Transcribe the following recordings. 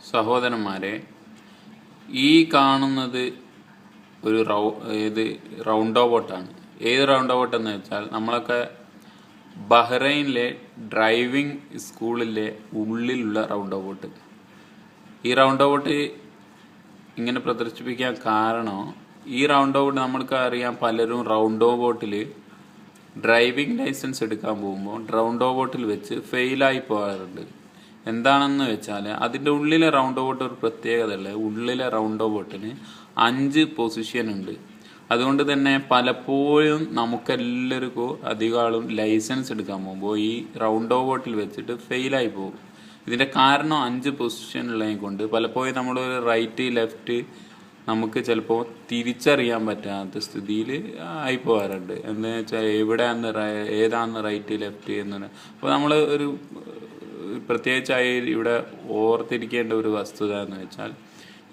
സഹോദരന്മാരെ, ഈ കാണുന്നത് ഒരു റൗണ്ട് ബോട്ടാണ്. ഏത് റൗണ്ട് ബോട്ട് എന്ന് വെച്ചാൽ നമ്മളൊക്കെ ബഹ്റൈനിലെ ഡ്രൈവിംഗ് സ്കൂളിലെ ഉള്ളിലുള്ള റൗണ്ട് ബോട്ട്. ഈ റൗണ്ട് ബോട്ട് ഇങ്ങനെ പ്രദർശിപ്പിക്കാൻ കാരണം, ഈ റൗണ്ട് ബോട്ട് നമ്മൾക്ക് അറിയാം, പലരും റൗണ്ട് ബോട്ടിൽ ഡ്രൈവിംഗ് ലൈസൻസ് എടുക്കാൻ പോകുമ്പോൾ റൗണ്ട് ബോട്ടിൽ വെച്ച് ഫെയിലായി പോകാറുണ്ട്. എന്താണെന്ന് വെച്ചാൽ അതിൻ്റെ ഉള്ളിലെ റൗണ്ട് ബോട്ട് ഒരു പ്രത്യേകത ഉള്ളത്, ഉള്ളിലെ റൗണ്ട് ബോട്ടിന് 5 പൊസിഷൻ ഉണ്ട്. അതുകൊണ്ട് തന്നെ പലപ്പോഴും നമുക്കെല്ലാവർക്കും അധികം ആളും ലൈസൻസ് എടുക്കാൻ പോകുമ്പോൾ ഈ റൗണ്ട് ബോട്ടിൽ വെച്ചിട്ട് ഫെയിലായി പോകും. ഇതിൻ്റെ കാരണം 5 പൊസിഷൻ ഉള്ളതിനെ കൊണ്ട് പലപ്പോഴും നമ്മൾ റൈറ്റ് ലെഫ്റ്റ് നമുക്ക് ചിലപ്പോൾ തിരിച്ചറിയാൻ പറ്റാത്ത സ്ഥിതിയിൽ ആയിപ്പോകാറുണ്ട്. എന്താണെന്ന് വെച്ചാൽ ഏതാന്ന് റൈറ്റ് ലെഫ്റ്റ് എന്ന്. അപ്പോൾ നമ്മൾ ഒരു പ്രത്യേകിച്ചായി ഇവിടെ ഓർത്തിരിക്കേണ്ട ഒരു വസ്തുത എന്ന് വെച്ചാൽ,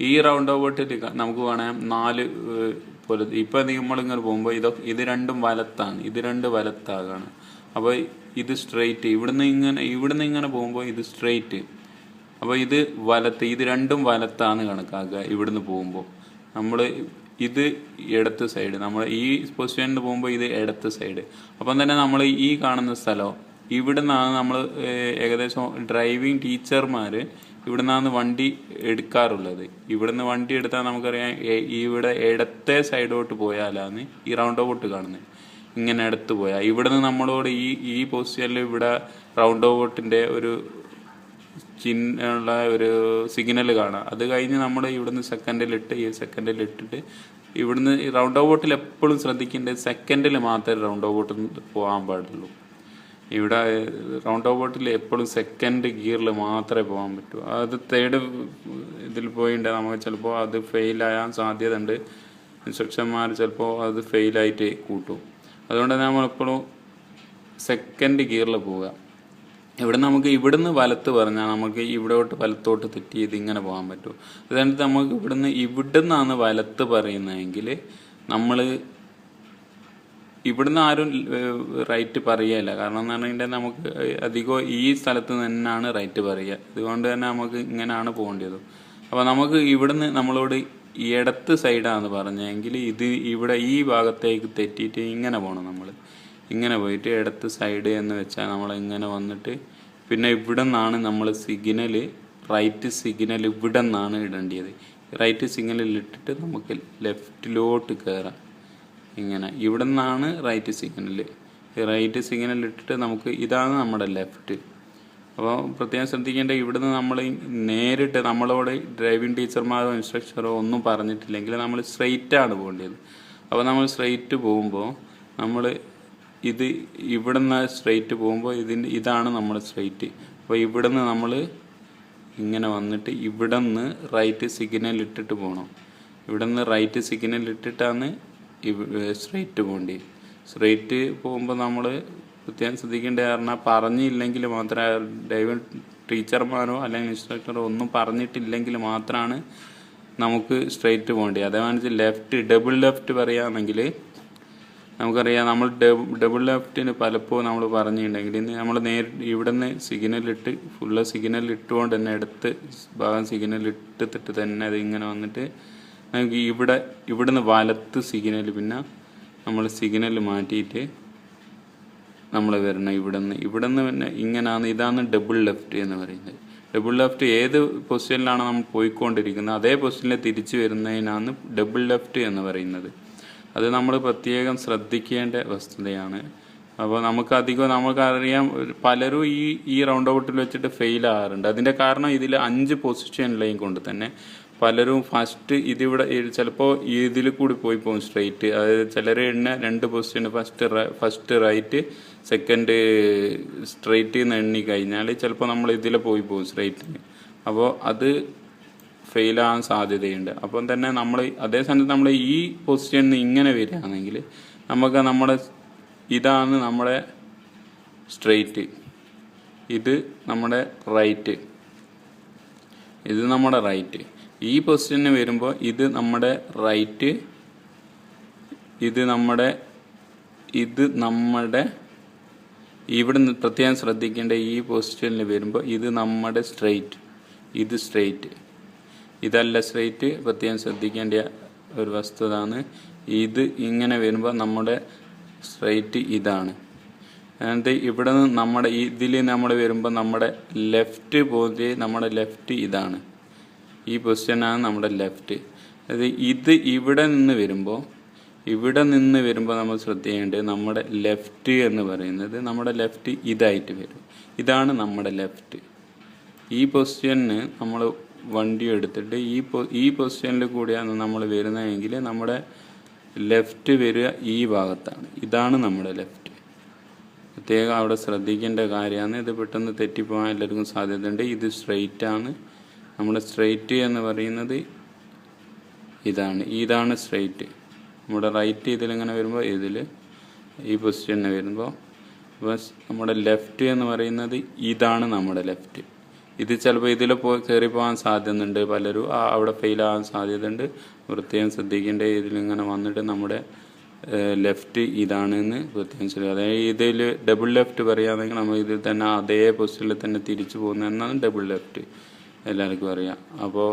ഈ റൗണ്ട് ബോട്ടിൽ നമുക്ക് വേണേൽ 4 പോലെ, ഇപ്പം നമ്മളിങ്ങനെ പോകുമ്പോൾ ഇത് രണ്ടും വലത്താണ്, ഇത് 2 വലത്താകാണ്. അപ്പോൾ ഇത് സ്ട്രെയിറ്റ്, ഇവിടുന്ന് ഇങ്ങനെ പോകുമ്പോൾ ഇത് സ്ട്രെയിറ്റ്, അപ്പോൾ ഇത് വലത്ത്, ഇത് രണ്ടും വലത്താണ് കണക്കാക്കുക. ഇവിടുന്ന് പോകുമ്പോൾ ഇത് ഇടത്ത് സൈഡ്, നമ്മൾ ഈ പൊസിഷനിൽ പോകുമ്പോൾ ഇത് ഇടത്ത് സൈഡ്. അപ്പം തന്നെ നമ്മൾ ഈ കാണുന്ന സ്ഥലം, ഇവിടെ നിന്നാണ് നമ്മൾ ഏകദേശം ഡ്രൈവിംഗ് ടീച്ചർമാർ ഇവിടെ നിന്നാണ് വണ്ടി എടുക്കാറുള്ളത്. ഇവിടുന്ന് വണ്ടി എടുത്താൽ നമുക്കറിയാം, ഇവിടെ ഇടത്തെ സൈഡോട്ട് പോയാലാണ് ഈ റൗണ്ട് ബോട്ട് കാണുന്നത്. ഇങ്ങനെ എടുത്ത് പോയാൽ ഇവിടുന്ന് നമ്മളോട് ഈ പൊസിഷനിൽ ഇവിടെ റൗണ്ട് ബോട്ടിൻ്റെ ഒരു ഒരു സിഗ്നൽ കാണാം. അത് കഴിഞ്ഞ് നമ്മൾ ഇവിടുന്ന് സെക്കൻഡിലിട്ടിട്ട് ഇവിടുന്ന് റൗണ്ട് ബോട്ടിൽ എപ്പോഴും ശ്രദ്ധിക്കേണ്ടത് സെക്കൻഡിൽ മാത്രമേ റൗണ്ട് ബോട്ടിൽ പോകാൻ പാടുള്ളൂ. ഇവിടെ റൗണ്ട് ബോട്ടിൽ എപ്പോഴും സെക്കൻഡ് ഗിയറിൽ മാത്രമേ പോകാൻ പറ്റൂ. അത് തേർഡ് ഇതിൽ പോയിട്ടുണ്ട് നമുക്ക് ചിലപ്പോൾ അത് ഫെയിലാകാൻ സാധ്യത ഉണ്ട്. ഇൻസ്ട്രക്ഷന്മാർ ചിലപ്പോൾ അത് ഫെയിലായിട്ട് കൂട്ടും. അതുകൊണ്ട് തന്നെ നമ്മളെപ്പോഴും സെക്കൻഡ് ഗിയറിൽ പോവുക. നമുക്ക് ഇവിടുന്ന് വലത്ത് പറഞ്ഞാൽ നമുക്ക് വലത്തോട്ട് തെറ്റി ഇതിങ്ങനെ പോകാൻ പറ്റും. അതുകൊണ്ട് നമുക്ക് ഇവിടുന്നാണ് വലത്ത് പറയുന്നതെങ്കിൽ നമ്മൾ ഇവിടുന്ന് ആരും റൈറ്റ് പറയുകയില്ല. കാരണം എന്ന് പറഞ്ഞിട്ടുണ്ടെങ്കിൽ നമുക്ക് അധികം ഈ സ്ഥലത്ത് തന്നെയാണ് റൈറ്റ് പറയുക. അതുകൊണ്ട് തന്നെ നമുക്ക് ഇങ്ങനെയാണ് പോകേണ്ടത്. അപ്പോൾ നമുക്ക് ഇവിടുന്ന് നമ്മളോട് ഇടത്ത് സൈഡാണ് പറഞ്ഞെങ്കിൽ ഇവിടെ ഈ ഭാഗത്തേക്ക് തെറ്റിയിട്ട് ഇങ്ങനെ പോകണം. നമ്മൾ ഇങ്ങനെ പോയിട്ട് ഇടത്ത് സൈഡ് എന്ന് വെച്ചാൽ നമ്മൾ ഇങ്ങനെ വന്നിട്ട് പിന്നെ ഇവിടെ നിന്നാണ് നമ്മൾ റൈറ്റ് സിഗ്നൽ ഇവിടെ നിന്നാണ് ഇടേണ്ടത്. റൈറ്റ് സിഗ്നലിൽ ഇട്ടിട്ട് നമുക്ക് ലെഫ്റ്റിലോട്ട് കയറാം. ഇങ്ങനെ ഇവിടെ നിന്നാണ് റൈറ്റ് സിഗ്നൽ ഇട്ടിട്ട് നമുക്ക് ഇതാണ് നമ്മുടെ ലെഫ്റ്റ്. അപ്പോൾ പ്രത്യേകം ശ്രദ്ധിക്കേണ്ട, ഇവിടുന്ന് നമ്മൾ നേരിട്ട് നമ്മളോട് ഡ്രൈവിംഗ് ടീച്ചർമാരോ ഇൻസ്ട്രക്ടറോ ഒന്നും പറഞ്ഞിട്ടില്ലെങ്കിൽ നമ്മൾ സ്ട്രെയിറ്റാണ് പോകേണ്ടത്. അപ്പോൾ നമ്മൾ സ്ട്രെയിറ്റ് പോകുമ്പോൾ നമ്മൾ ഇവിടുന്ന് സ്ട്രെയിറ്റ് പോകുമ്പോൾ ഇതാണ് നമ്മുടെ സ്ട്രെയിറ്റ്. അപ്പോൾ ഇവിടുന്ന് നമ്മൾ ഇങ്ങനെ വന്നിട്ട് ഇവിടുന്ന് റൈറ്റ് സിഗ്നൽ ഇട്ടിട്ട് പോകണം. ഇവിടുന്ന് റൈറ്റ് സിഗ്നൽ ഇട്ടിട്ടാണ് സ്ട്രെയിറ്റ് പോകേണ്ടത്. സ്ട്രെയിറ്റ് പോകുമ്പോൾ നമ്മൾ പ്രത്യേകം ശ്രദ്ധിക്കേണ്ട കാരണം, പറഞ്ഞില്ലെങ്കിൽ മാത്രമേ ഡ്രൈവിംഗ് ടീച്ചർമാരോ അല്ലെങ്കിൽ ഇൻസ്ട്രക്ടറോ ഒന്നും പറഞ്ഞിട്ടില്ലെങ്കിൽ മാത്രമാണ് നമുക്ക് സ്ട്രെയിറ്റ് പോകേണ്ടത്. അതേമാതിരി ഡബിൾ ലെഫ്റ്റ് പറയുകയാണെങ്കിൽ നമുക്കറിയാം, നമ്മൾ ഡബിൾ ലെഫ്റ്റിന് പലപ്പോഴും നമ്മൾ പറഞ്ഞിട്ടുണ്ടെങ്കിൽ നമ്മൾ ഇവിടുന്ന് ഫുള്ള് സിഗ്നൽ ഇട്ടുകൊണ്ട് തന്നെ എടുത്ത് ഭാഗം സിഗ്നൽ ഇട്ടിട്ട് തന്നെ അത് ഇങ്ങനെ വന്നിട്ട് നമുക്ക് ഇവിടുന്ന് വലത്ത് സിഗ്നൽ, പിന്നെ നമ്മൾ സിഗ്നൽ മാറ്റിയിട്ട് നമ്മൾ വരണം ഇവിടുന്ന് പിന്നെ ഇതാണ് ഡബിൾ ലെഫ്റ്റ് എന്ന് പറയുന്നത്. ഡബിൾ ലെഫ്റ്റ് ഏത് പൊസിഷനിലാണ് നമ്മൾ പോയിക്കൊണ്ടിരിക്കുന്നത് അതേ പൊസിഷനിൽ തിരിച്ചു വരുന്നതിനാണ് ഡബിൾ ലെഫ്റ്റ് എന്ന് പറയുന്നത്. അത് നമ്മൾ പ്രത്യേകം ശ്രദ്ധിക്കേണ്ട വസ്തുതയാണ്. അപ്പോൾ നമുക്കറിയാം, പലരും ഈ റൗണ്ട് ഔട്ടിൽ വെച്ചിട്ട് ഫെയിൽ ആകാറുണ്ട്. അതിൻ്റെ കാരണം ഇതിൽ 5 പൊസിഷനിലെയും കൊണ്ട് തന്നെ പലരും ഫസ്റ്റ് ചിലപ്പോൾ ഇതിൽ കൂടി പോയി പോകും സ്ട്രെയിറ്റ്. അതായത് ചിലർ 2 position, first right, second straight എന്ന് എണ്ണി കഴിഞ്ഞാൽ ചിലപ്പോൾ നമ്മൾ ഇതിൽ പോയി പോകും സ്ട്രെയിറ്റിന്. അപ്പോൾ അത് ഫെയിലാകാൻ സാധ്യതയുണ്ട്. അപ്പം തന്നെ അതേ സമയത്ത് നമ്മൾ ഈ പൊസിഷനിൽ നിന്ന് ഇങ്ങനെ വരികയാണെങ്കിൽ ഇതാണ് നമ്മുടെ സ്ട്രെയിറ്റ്, ഇത് നമ്മുടെ റൈറ്റ്. ഈ പൊസിഷന് വരുമ്പോൾ ഇത് നമ്മുടെ റൈറ്റ്, ഇത് നമ്മുടെ ഇവിടുന്ന് പ്രത്യേകം ശ്രദ്ധിക്കേണ്ട, ഈ പൊസിഷനിൽ വരുമ്പോൾ ഇത് നമ്മുടെ സ്ട്രെയിറ്റ്, ഇത് സ്ട്രെയിറ്റ്, ഇതല്ല സ്ട്രെയിറ്റ്. പ്രത്യേകം ശ്രദ്ധിക്കേണ്ട ഒരു വസ്തുതയാണ്. ഇത് ഇങ്ങനെ വരുമ്പോൾ നമ്മുടെ സ്ട്രെയിറ്റ് ഇതാണ്. എന്നിട്ട് ഇവിടെ നിന്ന് നമ്മുടെ ഇതിൽ നമ്മൾ വരുമ്പോൾ നമ്മുടെ ലെഫ്റ്റ് പോകുന്നത്, നമ്മുടെ ലെഫ്റ്റ് ഇതാണ്. ഈ പൊസിഷനാണ് നമ്മുടെ ലെഫ്റ്റ്. അതായത് ഇത് ഇവിടെ നിന്ന് വരുമ്പോൾ നമ്മൾ ശ്രദ്ധിക്കേണ്ടത് നമ്മുടെ ലെഫ്റ്റ് എന്ന് പറയുന്നത് നമ്മുടെ ലെഫ്റ്റ് ഇതായിട്ട് വരും. ഇതാണ് നമ്മുടെ ലെഫ്റ്റ്. ഈ പൊസിഷന് നമ്മൾ വണ്ടി എടുത്തിട്ട് ഈ പൊസിഷനിൽ കൂടിയാണ് നമ്മൾ വരുന്നതെങ്കിൽ നമ്മുടെ ലെഫ്റ്റ് വരിക ഈ ഭാഗത്താണ്. ഇതാണ് നമ്മുടെ ലെഫ്റ്റ്. പ്രത്യേകം അവിടെ ശ്രദ്ധിക്കേണ്ട കാര്യമാണ്. ഇത് പെട്ടെന്ന് തെറ്റിപ്പോകാൻ എല്ലാവർക്കും സാധ്യതയുണ്ട്. ഇത് സ്ട്രെയിറ്റ് ആണ്. നമ്മുടെ സ്ട്രെയിറ്റ് എന്ന് പറയുന്നത് ഇതാണ് സ്ട്രെയിറ്റ്. നമ്മുടെ റൈറ്റ് ഇതിലിങ്ങനെ വരുമ്പോൾ ഈ പൊസിഷന് വരുമ്പോൾ നമ്മുടെ ലെഫ്റ്റ് എന്ന് പറയുന്നത് ഇതാണ് നമ്മുടെ ലെഫ്റ്റ്. ഇത് ചിലപ്പോൾ ഇതിൽ കയറി പോകാൻ സാധ്യതയുണ്ട്. പലരും അവിടെ ഫെയിലാകാൻ സാധ്യതയുണ്ട്. പ്രത്യേകം ശ്രദ്ധിക്കേണ്ടത് ഇതിലിങ്ങനെ വന്നിട്ട് നമ്മുടെ ലെഫ്റ്റ് ഇതാണെന്ന് പ്രത്യേകം ശ്രദ്ധിക്കുക. അതായത് ഇതിൽ ഡബിൾ ലെഫ്റ്റ് പറയുകയാണെങ്കിൽ നമ്മൾ ഇതിൽ തന്നെ അതേ പൊസിഷനിൽ തന്നെ തിരിച്ചു പോകുന്നതെന്നാണ് ഡബിൾ ലെഫ്റ്റ്, എല്ലാവർക്കും അറിയാം. അപ്പോൾ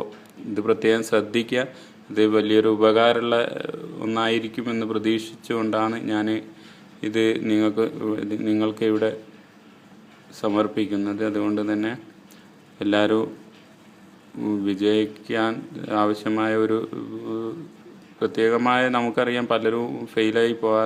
ഇത് പ്രത്യേകം ശ്രദ്ധിക്കുക. ഇത് വലിയൊരു ഉപകാരമുള്ള ഒന്നായിരിക്കുമെന്ന് പ്രതീക്ഷിച്ചുകൊണ്ടാണ് ഞാൻ ഇത് നിങ്ങൾക്ക് ഇവിടെ സമർപ്പിക്കുന്നത്. അതുകൊണ്ട് തന്നെ എല്ലാവരും വിജയിക്കാൻ ആവശ്യമായ ഒരു പ്രത്യേകമായ, നമുക്കറിയാം പലരും ഫെയിലായി പോകാറ്